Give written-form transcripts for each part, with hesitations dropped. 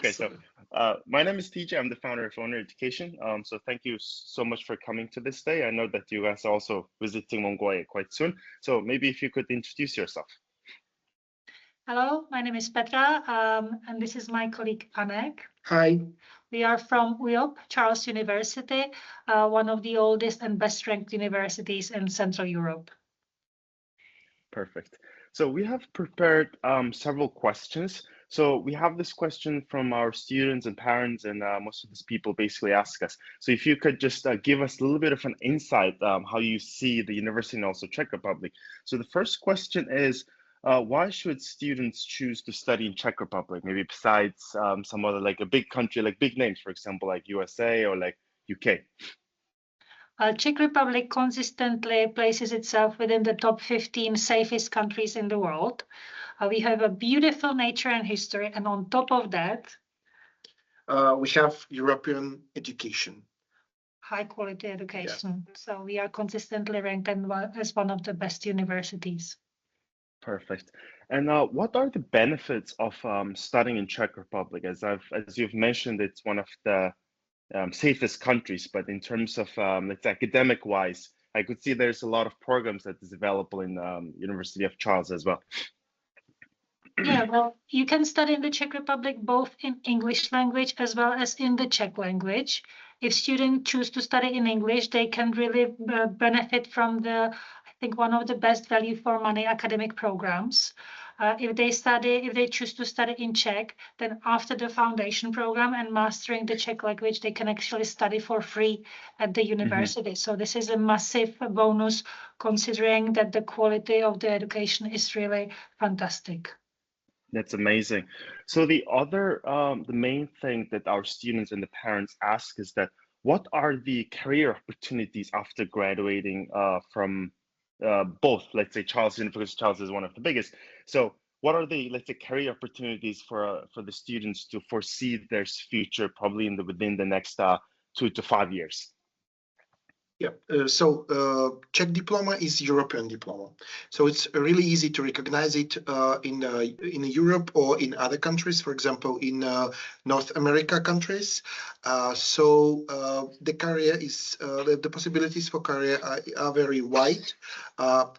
Okay, so my name is TJ. I'm the founder of Owner Education. So thank you so much for coming to this day. I know that you guys are also visiting Mongolia quite soon. So maybe if you could introduce yourself. Hello, my name is Petra, and this is my colleague Anek. Hi. We are from UJOP, Charles University, one of the oldest and best ranked universities in Central Europe. Perfect. So we have prepared several questions. So we have this question from our students and parents, and most of these people basically ask us. So if you could just give us a little bit of an insight how you see the university and also Czech Republic. So the first question is, why should students choose to study in Czech Republic? Maybe besides some other, like a big country, like big names, for example, like USA or like UK. Czech Republic consistently places itself within the top 15 safest countries in the world. We have a beautiful nature and history, and on top of that, we have European education. High quality education. Yeah. So we are consistently ranked as one of the best universities. Perfect. And what are the benefits of studying in Czech Republic? As you've mentioned, it's one of the safest countries, but in terms of let's say academic wise, I could see there's a lot of programs that is available in University of Charles as well. Yeah, well, you can study in the Czech Republic both in English language as well as in the Czech language. If students choose to study in English, they can really benefit from I think one of the best value for money academic programs. If they choose to study in Czech, then after the foundation program and mastering the Czech language, they can actually study for free at the university. So this is a massive bonus considering that the quality of the education is really fantastic. That's amazing. So the main thing that our students and the parents ask is that what are the career opportunities after graduating from both, let's say Charles University. Charles is one of the biggest. So what are the, let's say, career opportunities for the students to foresee their future probably within the next 2 to 5 years? Yeah, so Czech diploma is European diploma. So it's really easy to recognize it in Europe or in other countries, for example, in North America countries. The career is, the possibilities for career are very wide,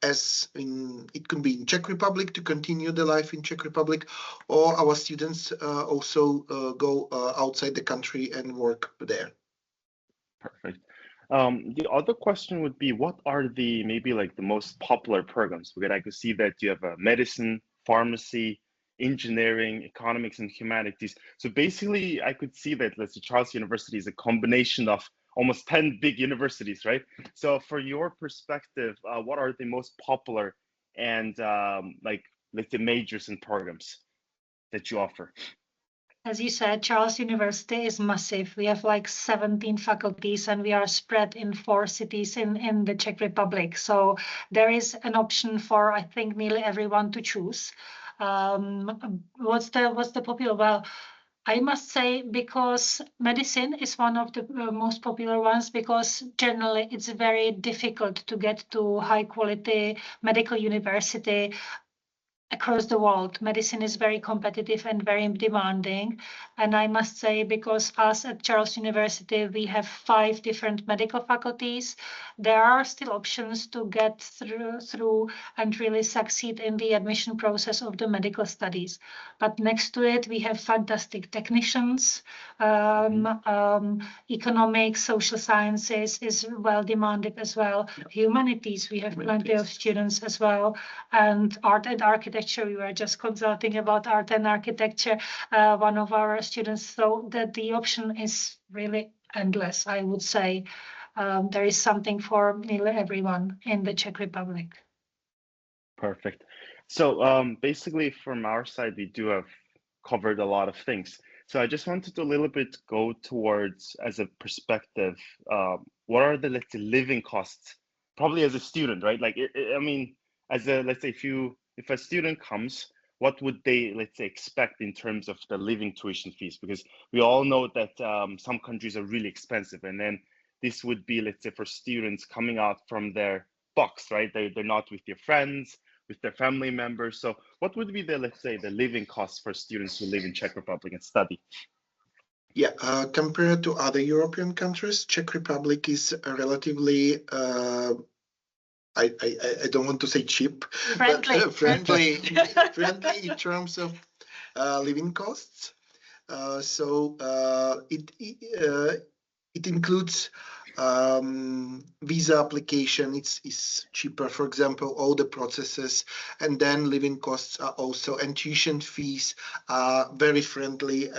it can be in Czech Republic to continue the life in Czech Republic, or our students also go outside the country and work there. Perfect. The other question would be, what are maybe like the most popular programs? Because I could see that you have medicine, pharmacy, engineering, economics, and humanities. So basically, I could see that, let's say, Charles University is a combination of almost 10 big universities, right? So for your perspective, what are the most popular and like, let's say, majors and programs that you offer? As you said, Charles University is massive. We have like 17 faculties and we are spread in 4 cities in the Czech Republic. So there is an option for, I think, nearly everyone to choose. What's the popular? Well, I must say, because medicine is one of the most popular ones, because generally it's very difficult to get to high quality medical university across the world. Medicine is very competitive and very demanding. And I must say, because us at Charles University, we have 5 different medical faculties, there are still options to get through and really succeed in the admission process of the medical studies. But next to it, we have fantastic technicians, economics, social sciences is well demanded as well. Humanities, we have plenty of students as well. And art and architecture, we were just consulting about art and architecture, one of our students, so that the option is really endless, I would say. There is something for nearly everyone in the Czech Republic. Perfect. So basically from our side, we do have covered a lot of things. So I just wanted to a little bit go towards, as a perspective, what are the, let's say, living costs, probably as a student, right? Like, I mean, as a, let's say, if a student comes, what would they, let's say, expect in terms of the living tuition fees? Because we all know that some countries are really expensive, and then this would be, let's say, for students coming out from their box, right? They're not with their friends, with their family members. So what would be the, let's say, the living costs for students who live in Czech Republic and study? Yeah, compared to other European countries, Czech Republic is relatively I don't want to say cheap, Friendly. but friendly in terms of living costs. It includes visa application. It's cheaper. For example, all the processes, and then living costs are also, and tuition fees are very friendly.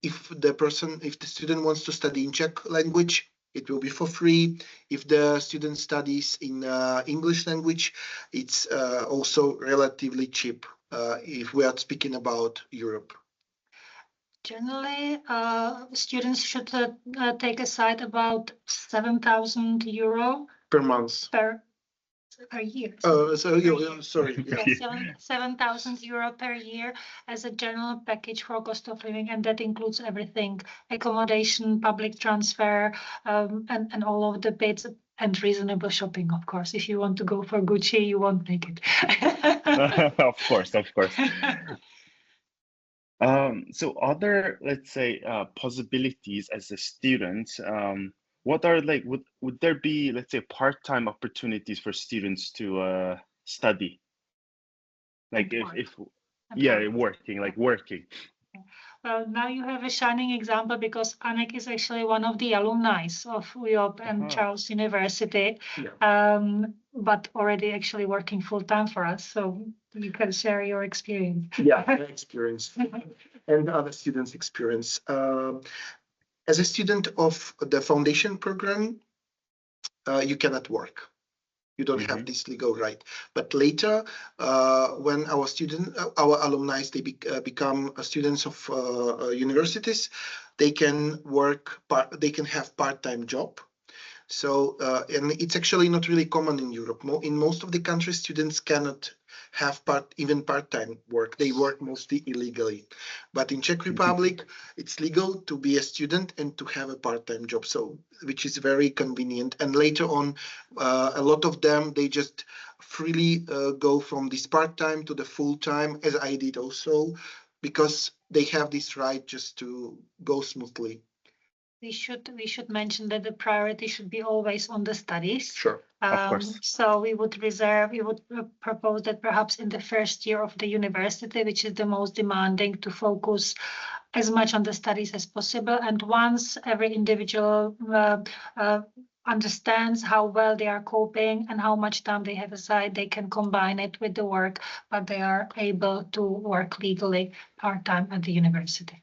If the student wants to study in Czech language, it will be for free. If the student studies in English language, it's also relatively cheap if we are speaking about Europe. Generally, students should take aside about 7,000 euro Per month. per year. Sorry. Yeah, 7,000 euro per year as a general package for cost of living, and that includes everything: accommodation, public transfer, and all of the bits, and reasonable shopping, of course. If you want to go for Gucci, you won't make it. Of course, of course. So other, let's say, possibilities as a student, what are like, would there be, let's say, part-time opportunities for students to study? Like if yeah, working. Well, now you have a shining example, because Anek is actually one of the alumni of UJOP and Charles University, but already actually working full time for us. So you can share your experience. Yeah, my experience and other students' experience. As a student of the foundation program, you cannot work. You don't have this legal right. But later, when our alumni, they become students of universities, they can work. They can have part-time job. So, and it's actually not really common in Europe. In most of the countries, students cannot have even part-time work. They work mostly illegally. But in Czech Republic, it's legal to be a student and to have a part-time job, so which is very convenient. And later on, a lot of them, they just freely go from this part-time to the full-time, as I did also, because they have this right just to go smoothly. We should mention that the priority should be always on the studies. Sure. Of course. So we would propose that perhaps in the first year of the university, which is the most demanding, to focus as much on the studies as possible. And once every individual understands how well they are coping and how much time they have aside, they can combine it with the work, but they are able to work legally part-time at the university.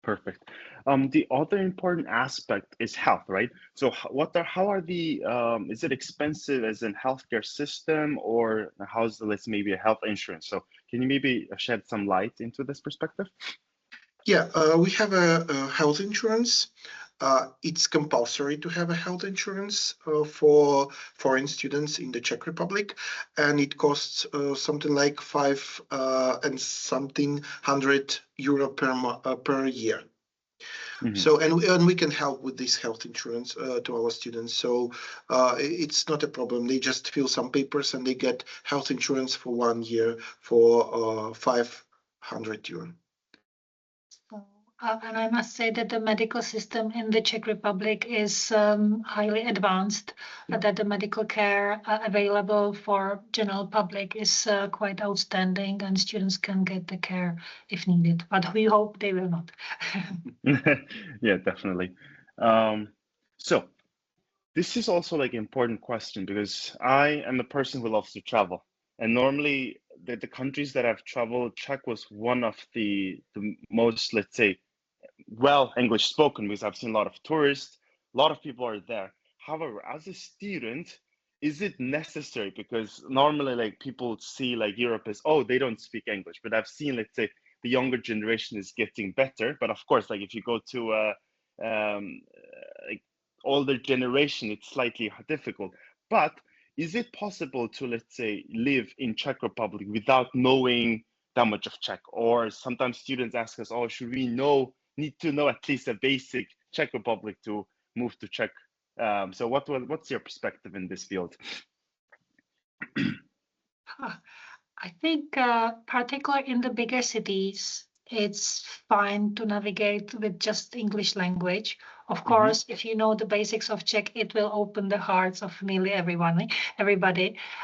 Perfect. The other important aspect is health, right? So how are the, is it expensive as in healthcare system, or how's the, let's maybe a health insurance? So can you maybe shed some light into this perspective? Yeah, we have a health insurance. It's compulsory to have a health insurance for foreign students in the Czech Republic, and it costs something like 500 euro per year. So, and we can help with this health insurance to our students. So it's not a problem. They just fill some papers and they get health insurance for 1 year for 500 euro. And I must say that the medical system in the Czech Republic is highly advanced, that the medical care available for general public is quite outstanding, and students can get the care if needed, but we hope they will not. Yeah, definitely. So this is also like an important question, because I am a person who loves to travel, and normally the countries that I've traveled, Czech was one of the most, let's say, well English spoken, because I've seen a lot of tourists, a lot of people are there. However, as a student, is it necessary? Because normally like people see like Europe as, oh, they don't speak English, but I've seen, let's say, the younger generation is getting better. But of course, like if you go to like older generation, it's slightly difficult. But is it possible to, let's say, live in Czech Republic without knowing that much of Czech? Or sometimes students ask us, oh, should we need to know at least a basic Czech Republic to move to Czech? So what's your perspective in this field? Huh. I think, particularly in the bigger cities, it's fine to navigate with just English language. Of course, if you know the basics of Czech, it will open the hearts of nearly everybody.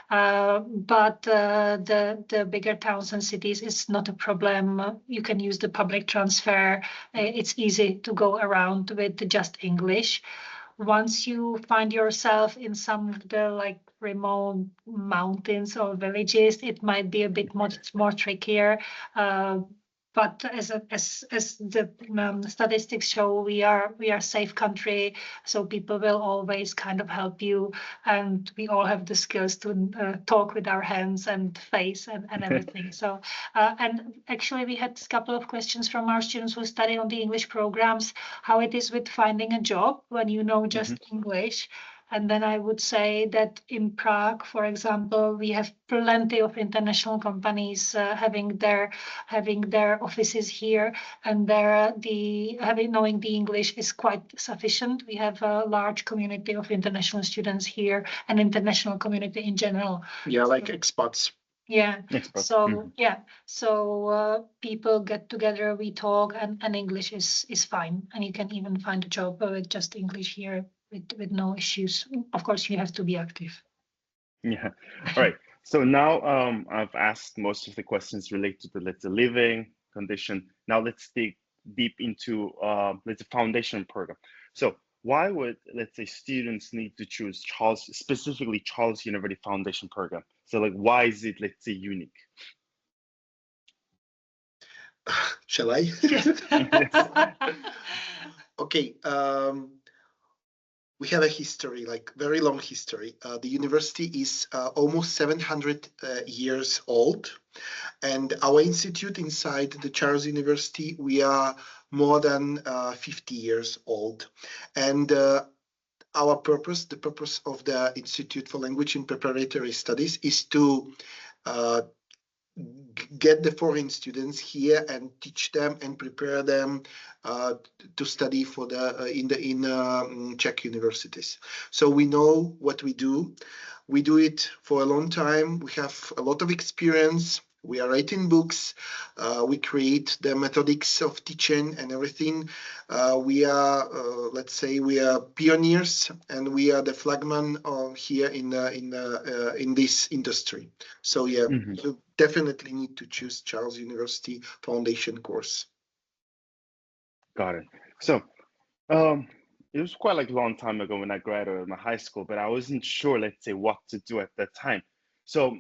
But the bigger towns and cities is not a problem. You can use the public transfer. It's easy to go around with just English. Once you find yourself in some of the like remote mountains or villages, it might be a bit more trickier. Uh, but as the statistics show, we are a safe country, so people will always kind of help you, and we all have the skills to talk with our hands and face and everything. So and actually, we had a couple of questions from our students who study on the English programs, how it is with finding a job when you know just English. And then I would say that in Prague, for example, we have plenty of international companies having their offices here, and there knowing the English is quite sufficient. We have a large community of international students here, and international community in general. Yeah, like expats. Yeah. Expert. So yeah. So people get together, we talk, and English is fine, and you can even find a job with just English here with no issues. Of course, you have to be active. Yeah. All right. So now I've asked most of the questions related to, let's say, living condition. Now let's dig deep into let's say foundation program. So why would, let's say, students need to choose specifically Charles University Foundation program? So like, why is it, let's say, unique? Shall I? Okay. We have a history, like very long history. The university is almost 700 years old, and our institute inside the Charles University, we are more than 50 years old. And our purpose, the purpose of the Institute for Language and Preparatory Studies, is to get the foreign students here and teach them and prepare them to study for the in Czech universities. So we know what we do. We do it for a long time. We have a lot of experience. We are writing books. We create the methodics of teaching and everything. We are, let's say, we are pioneers, and we are the flagman here in this industry. So yeah, you definitely need to choose Charles University Foundation course. Got it. So it was quite like a long time ago when I graduated my high school, but I wasn't sure, let's say, what to do at that time. So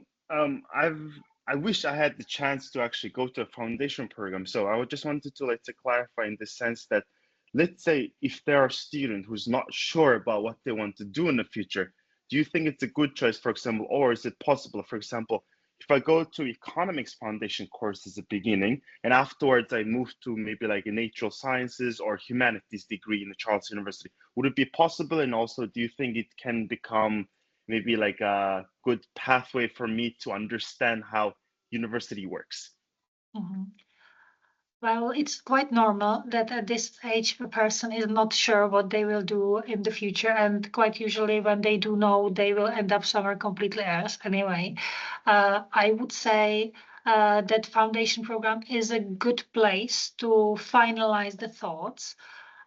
I wish I had the chance to actually go to a foundation program. So I just wanted to, let's say, clarify in the sense that, let's say, if there are a student who's not sure about what they want to do in the future, do you think it's a good choice, for example, or is it possible, for example, if I go to economics foundation course as a beginning, and afterwards I move to maybe like a natural sciences or humanities degree in the Charles University, would it be possible? And also, do you think it can become maybe like a good pathway for me to understand how university works? Well, it's quite normal that at this age a person is not sure what they will do in the future, and quite usually when they do know, they will end up somewhere completely else anyway. I would say that foundation program is a good place to finalize the thoughts.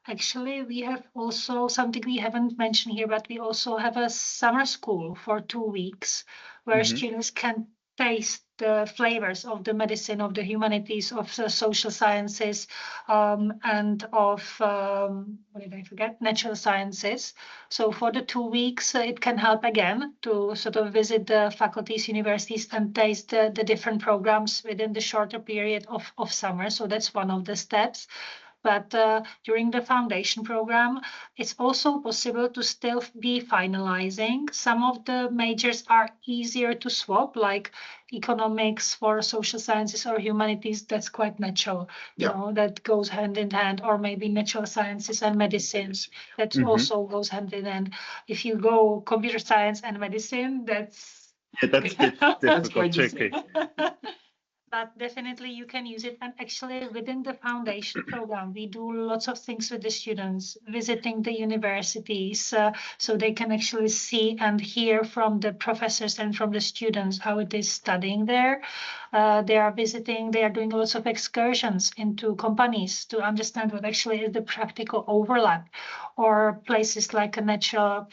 Actually, we have also something we haven't mentioned here, but we also have a summer school for 2 weeks where students can taste the flavors of the medicine, of the humanities, of the social sciences, and of, what did I forget? Natural sciences. So for the 2 weeks, it can help again to sort of visit the faculties, universities, and taste the different programs within the shorter period of summer. So that's one of the steps. But during the foundation program, it's also possible to still be finalizing. Some of the majors are easier to swap, like economics for social sciences or humanities. That's quite natural, you know, that goes hand in hand, or maybe natural sciences and medicine. That also goes hand in hand. If you go computer science and medicine, that's difficult, tricky. But definitely you can use it. And actually within the foundation program, we do lots of things with the students, visiting the universities, so they can actually see and hear from the professors and from the students how it is studying there. They are visiting, they are doing lots of excursions into companies to understand what actually is the practical overlap, or places like a National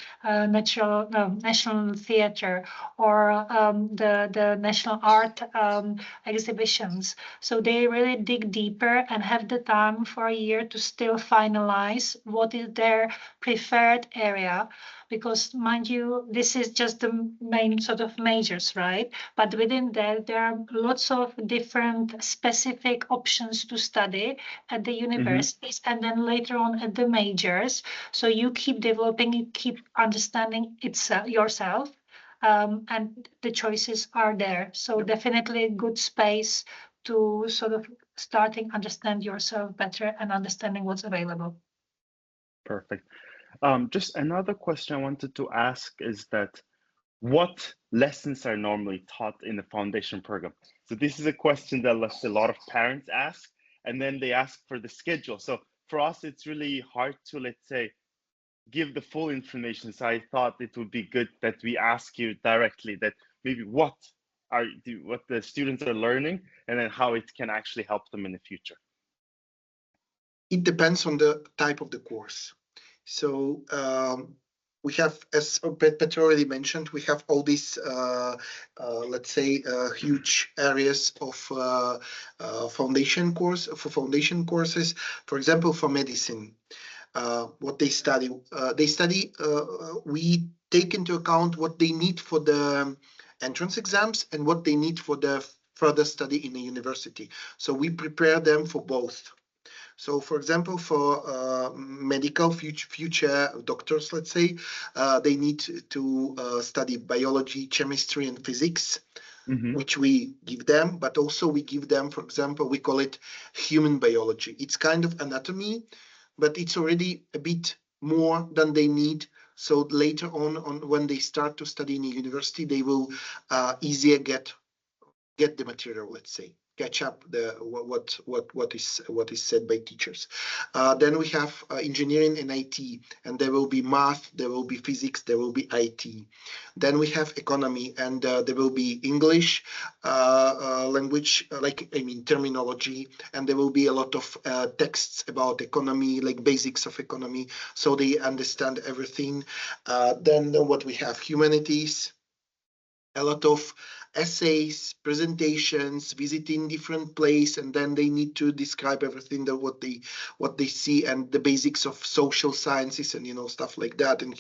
Theatre, or the National Art exhibitions. So they really dig deeper and have the time for a year to still finalize what is their preferred area. Because mind you, this is just the main sort of majors, right? But within that, there are lots of different specific options to study at the Hmm. universities and then later on at the majors. So you keep developing, you keep understanding it yourself, and the choices are there. So definitely a good space to sort of starting understand yourself better and understanding what's available. Perfect. Just another question I wanted to ask is that what lessons are normally taught in the foundation program? So this is a question that a lot of parents ask, and then they ask for the schedule. So for us, it's really hard to, let's say, give the full information. So I thought it would be good that we ask you directly that maybe what the students are learning, and then how it can actually help them in the future. It depends on the type of the course. So we have, as Petr already mentioned, we have all these, let's say, huge areas of foundation courses. For example, for medicine, what they study, we take into account what they need for the entrance exams and what they need for the further study in the university. So we prepare them for both. So, for example, for medical future doctors, let's say, they need to study biology, chemistry, and physics, Mm-hmm. which we give them. But also we give them, for example, we call it human biology. It's kind of anatomy, but it's already a bit more than they need. So later on when they start to study in a university, they will easier get the material, let's say, catch up the what is said by teachers. Then we have engineering and IT, and there will be math, there will be physics, there will be IT. Then we have economy, and there will be English language, like I mean terminology, and there will be a lot of texts about economy, like basics of economy, so they understand everything. Then what we have, humanities, a lot of essays, presentations, visiting different place, and then they need to describe everything that what they see, and the basics of social sciences and stuff like that, and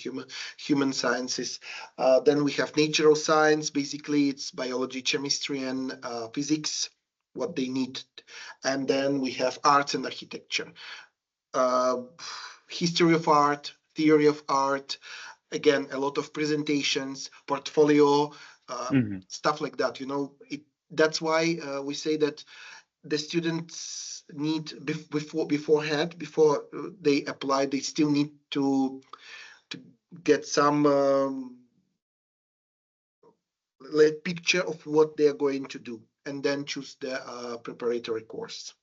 human sciences. Then we have natural science. Basically, it's biology, chemistry, and physics, what they need. And then we have arts and architecture, uh, history of art, theory of art, again a lot of presentations, portfolio, Mm-hmm. stuff like that. That's why we say that the students need before they apply, they still need to get some picture of what they are going to do, and then choose the preparatory course.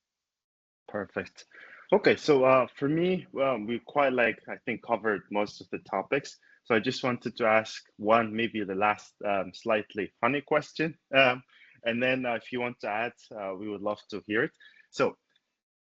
Perfect. Okay, so for me, we quite I think covered most of the topics. So I just wanted to ask one, maybe the last slightly funny question. And then if you want to add, we would love to hear it. So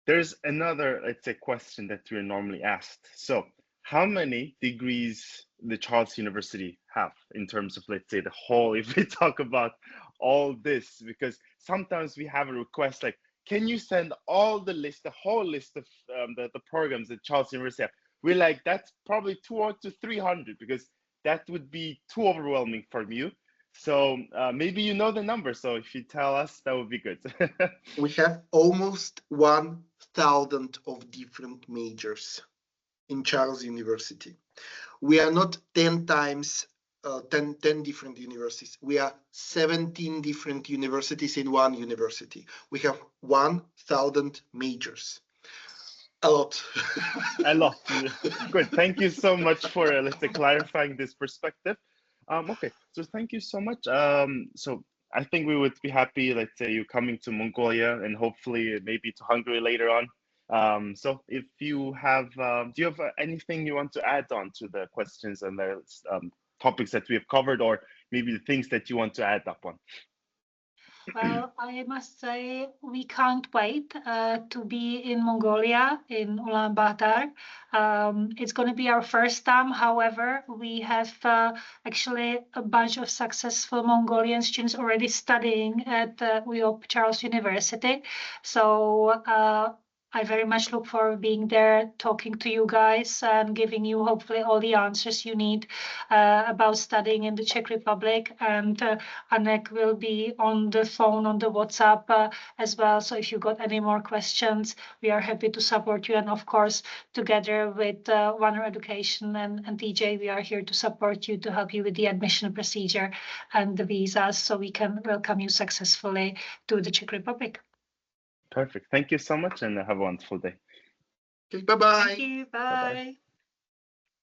there's another, let's say, question that we're normally asked. So how many degrees the Charles University have in terms of, let's say, the whole, if we talk about all this, because sometimes we have a request like, can you send all the whole list of the programs that Charles University have? We're like, that's probably 200 to 300, because that would be too overwhelming for you. So maybe you know the number. So if you tell us, that would be good. We have almost 1,000 of different majors in Charles University. We are not 10 times 10 different universities. We are 17 different universities in one university. We have 1,000 majors. A lot. A lot. Good. Thank you so much for let's say clarifying this perspective. Okay, so thank you so much. So I think we would be happy, let's say, you coming to Mongolia and hopefully maybe to Hungary later on. So if you have, do you have anything you want to add on to the questions and the topics that we have covered, or maybe the things that you want to add up on? Well, I must say we can't wait to be in Mongolia, in Ulaanbaatar. It's going to be our first time. However, we have actually a bunch of successful Mongolian students already studying at UOP Charles University. So I very much look forward to being there, talking to you guys and giving you hopefully all the answers you need about studying in the Czech Republic. And Anek will be on the phone, on the WhatsApp as well. So if you got any more questions, we are happy to support you. And of course, together with Warner Education and DJ, we are here to support you, to help you with the admission procedure and the visas, so we can welcome you successfully to the Czech Republic. Perfect. Thank you so much and have a wonderful day. Okay, bye-bye. Thank you. Bye-bye. Bye.